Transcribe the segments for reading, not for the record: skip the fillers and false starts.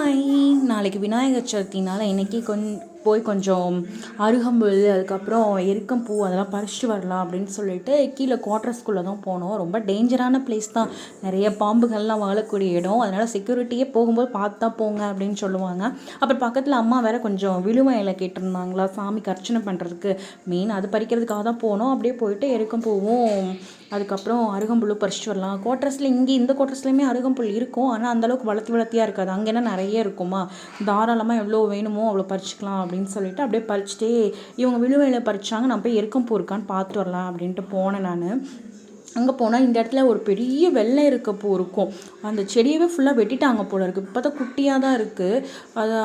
Hi, நாளைக்கு விநாயகர் சதுர்த்தினால இன்றைக்கி போய் கொஞ்சம் அருகம்புல், அதுக்கப்புறம் எருக்கம்பூ அதெல்லாம் பறிச்சுட்டு வரலாம் அப்படின்னு சொல்லிட்டு கீழே குவார்ட்டர்ஸ்குள்ளே தான் போனோம். ரொம்ப டேஞ்சரான பிளேஸ் தான், நிறைய பாம்புகள்லாம் வாழக்கூடிய இடம். அதனால் செக்யூரிட்டியே போகும்போது பார்த்து தான் போங்க அப்படின்னு சொல்லுவாங்க. அப்புறம் பக்கத்தில் அம்மா வேறு கொஞ்சம் விழுவ இலை கேட்டிருந்தாங்களா சாமிக்கு அர்ச்சனை பண்ணுறதுக்கு. மெயின் அது பறிக்கிறதுக்காக தான் போனோம். அப்படியே போயிட்டு எருக்கம்பூவும் அதுக்கப்புறம் அருகம்புல்லும் பறிச்சுட்டு வரலாம். குவார்ட்டர்ஸில் இங்கே இந்த குவார்ட்டர்ஸ்லையுமே அருகம்புல் இருக்கும், ஆனால் அந்தளவுக்கு வளர்த்தியாக இருக்காது. அங்கேனா நிறைய இருக்குமா, தாராளமாக எவ்வளோ வேணுமோ அவ்வளோ பறிச்சுக்கலாம் அப்படின்னு சொல்லிட்டு அப்படியே பறிச்சுட்டே இவங்க விழுவையில் பறிச்சாங்க. நான் போய் எருக்கம்பூ இருக்கான்னு பார்த்துட்டு வரலாம் அப்படின்ட்டு போனேன். நான் அங்கே போனால் இந்த இடத்துல ஒரு பெரிய வெள்ளை இருக்கப்பூ இருக்கும். அந்த செடியவே ஃபுல்லாக வெட்டிட்டாங்க போல இருக்குது. இப்போ தான் குட்டியாக தான் இருக்குது.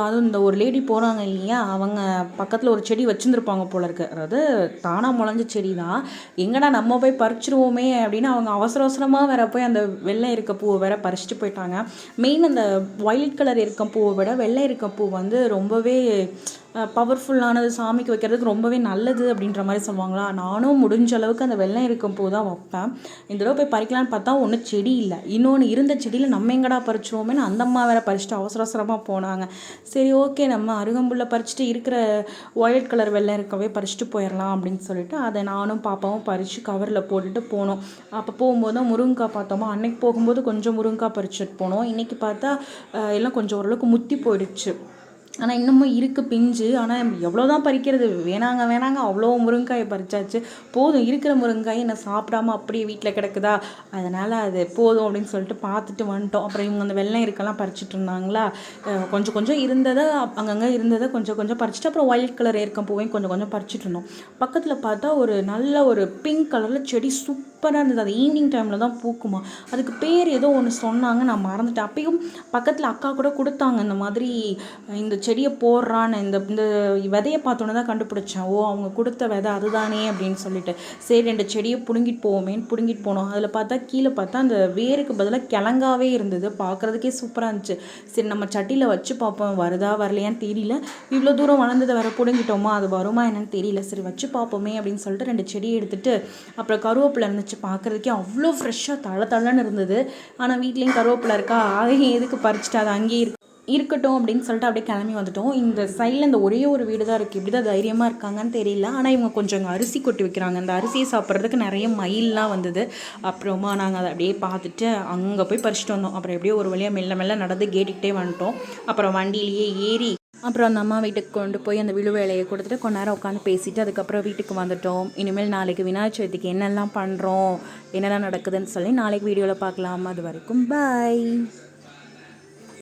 அதுவும் இந்த ஒரு லேடி போகிறாங்க இல்லையா, அவங்க பக்கத்தில் ஒரு செடி வச்சுருந்துருப்பாங்க போல இருக்குது. அதாவது தானாக முளைஞ்ச செடி தான். எங்கடா நம்ம போய் பறிச்சிருவோமே அப்படின்னு அவங்க அவசர அவசரமாக வேற போய் அந்த வெள்ளை இருக்கப்பூவை வேற பறிச்சுட்டு போயிட்டாங்க. மெயின் அந்த வயலட் கலர் இருக்கப்பூவை விட வெள்ளை இருக்கப்பூ வந்து ரொம்பவே பவர்ஃபுல்லானது, சாமிக்கு வைக்கிறதுக்கு ரொம்பவே நல்லது அப்படின்ற மாதிரி சொல்லுவாங்களா. நானும் முடிஞ்ச அளவுக்கு அந்த வெள்ளை இருக்கப்பூ தான் வைப்பேன். இந்த தடவை போய் பறிக்கலான்னு பார்த்தா ஒன்றும் செடி இல்லை. இன்னொன்று இருந்த செடியில் நம்ம எங்கடா பறிச்சிருவோமேன்னு அந்த அம்மா வேற பறிச்சுட்டு அவசர அவசரமாக போனாங்க. சரி ஓகே, நம்ம அருகம்புல்ல பறிச்சுட்டு இருக்கிற ஒயிட் கலர் வெள்ளை இருக்கவே பறிச்சுட்டு போயிடலாம் அப்படின்னு சொல்லிட்டு அதை நானும் பாப்பாவும் பறித்து கவரில் போட்டுட்டு போனோம். அப்போ போகும்போது தான் முருங்கைக்காய் பார்த்தோமா. அன்னைக்கு போகும்போது கொஞ்சம் முருங்கைக்காய் பறிச்சுட்டு போனோம். இன்றைக்கி பார்த்தா எல்லாம் கொஞ்சம் ஓரளவுக்கு முத்தி போயிடுச்சு. ஆனால் இன்னமும் இருக்குது பிஞ்சு. ஆனால் எவ்வளோ தான் பறிக்கிறது, வேணாங்க அவ்வளோ முருங்காயை பறிச்சாச்சு. போதும், இருக்கிற முருங்காயை என்ன சாப்பிடாம அப்படியே வீட்டில் கிடக்குதா, அதனால் அது போதும் அப்படின்னு சொல்லிட்டு பார்த்துட்டு வந்துட்டோம். அப்புறம் இவங்க அந்த வெள்ளை இருக்கலாம் பறிச்சுட்டு இருந்தாங்களா, கொஞ்சம் இருந்ததை அங்கங்கே இருந்ததை கொஞ்சம் பறிச்சுட்டு அப்புறம் ஒயிட் கலர் ஏற்கம் பூவையும் கொஞ்சம் பறிச்சுட்டு இருந்தோம். பக்கத்தில் பார்த்தா ஒரு நல்ல ஒரு பிங்க் கலரில் செடி சூப்பராக இருந்தது. அது ஈவினிங் டைமில் தான் பூக்குமா. அதுக்கு பேர் ஏதோ ஒன்று சொன்னாங்க, நான் மறந்துட்டேன். அப்பயும் பக்கத்தில் அக்கா கூட கொடுத்தாங்க, இந்த மாதிரி இந்த செடியை போடுறான்னு. இந்த விதையை பார்த்தோன்னே தான் கண்டுபிடிச்சேன், ஓ அவங்க கொடுத்த விதை அதுதானே அப்படின்னு சொல்லிட்டு. சரி 2 செடியை பிடுங்கிட்டு போனோம். அதில் பார்த்தா கீழே பார்த்தா அந்த வேருக்கு பதிலாக கிழங்காவே இருந்தது. பார்க்குறதுக்கே சூப்பராக இருந்துச்சு. சரி நம்ம சட்டியில் வச்சு பார்ப்போம், வருதா வரலையான்னு தெரியல. இவ்வளோ தூரம் வளர்ந்ததை வேற பிடுங்கிட்டோமா, அது வருமா என்னன்னு தெரியல. சரி வச்சு பார்ப்போமே அப்படின்னு சொல்லிட்டு 2 செடியை எடுத்துட்டு அப்புறம் கருவேப்பிலை இருந்துச்சு. பார்க்குறதுக்கே அவ்வளோ ஃப்ரெஷ்ஷாக தள்ளன்னு இருந்தது. ஆனால் வீட்லேயும் கருவேப்பிலை இருக்கா, அதையும் எதுக்கு பறிச்சுட்டு அது அங்கேயே இருக்கட்டும் அப்படின்னு சொல்லிட்டு அப்படியே கிளம்பி வந்துட்டோம். இந்த சைடில் இந்த ஒரே ஒரு வீடு தான் இருக்குது. இப்படி தான் தைரியமாக இருக்காங்கன்னு தெரியல. ஆனால் இவங்க கொஞ்சம் அரிசி கொட்டி வைக்கிறாங்க. அந்த அரிசியை சாப்பிட்றதுக்கு நிறைய மயிலெலாம் வந்தது. அப்புறமா நாங்கள் அதை அப்படியே பார்த்துட்டு அங்கே போய் பறிச்சுட்டு வந்தோம். அப்புறம் எப்படியோ ஒரு வழியாக மெல்ல நடந்து கேட்டுக்கிட்டே வந்துட்டோம். அப்புறம் வண்டியிலேயே ஏறி அப்புறம் அந்த அம்மா வீட்டுக்கு கொண்டு போய் அந்த விழுவேலையை கொடுத்துட்டு கொஞ்ச நேரம் உட்காந்து பேசிட்டு அதுக்கப்புறம் வீட்டுக்கு வந்துட்டோம். இனிமேல் நாளைக்கு விநாயகர் சதுர்த்திக்கு என்னெல்லாம் பண்ணுறோம், என்னெல்லாம் நடக்குதுன்னு சொல்லி நாளைக்கு வீடியோவில் பார்க்கலாம். அது வரைக்கும் பாய்.